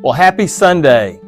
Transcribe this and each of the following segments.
Well, happy Sunday.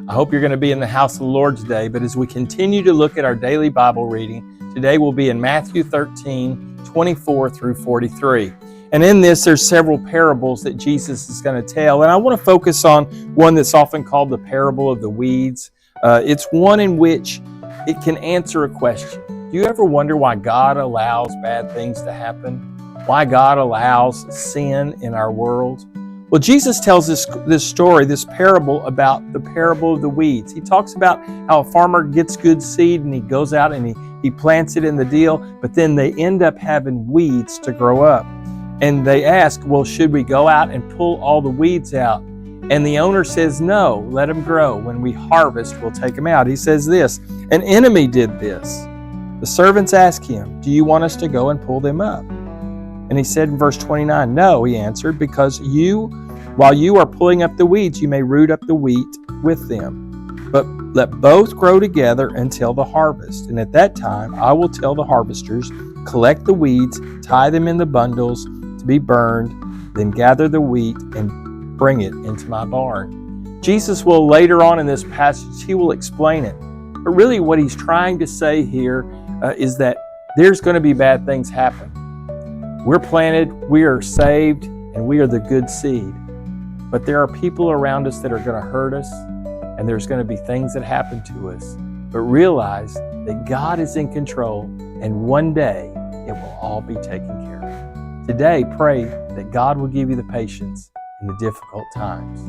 I hope you're going to be in the house of the Lord today. But as we continue to look at our daily Bible reading, today we'll be in Matthew 13, 24 through 43. And in this, there's several parables that Jesus is going to tell. And I want to focus on one that's often called the parable of the weeds. It's one in which it can answer a question. Do you ever wonder why God allows bad things to happen? Why God allows sin in our world? Well, Jesus tells this story, this parable about the parable of the weeds. He talks about how a farmer gets good seed and he goes out and he plants it in the deal, but then they end up having weeds to grow up. And they ask, well, should we go out and pull all the weeds out? And the owner says, no, let them grow. When we harvest, we'll take them out. He says this, an enemy did this. The servants asked him, do you want us to go and pull them up? And he said in verse 29, no, he answered, because while you are pulling up the weeds, you may root up the wheat with them. But let both grow together until the harvest. And at that time, I will tell the harvesters, collect the weeds, tie them in the bundles to be burned, then gather the wheat and bring it into my barn. Jesus will later on in this passage, he will explain it. But really what he's trying to say here is that there's going to be bad things happen. We're planted, we are saved, and we are the good seed. But there are people around us that are going to hurt us, and there's going to be things that happen to us. But realize that God is in control, and one day it will all be taken care of. Today, pray that God will give you the patience in the difficult times.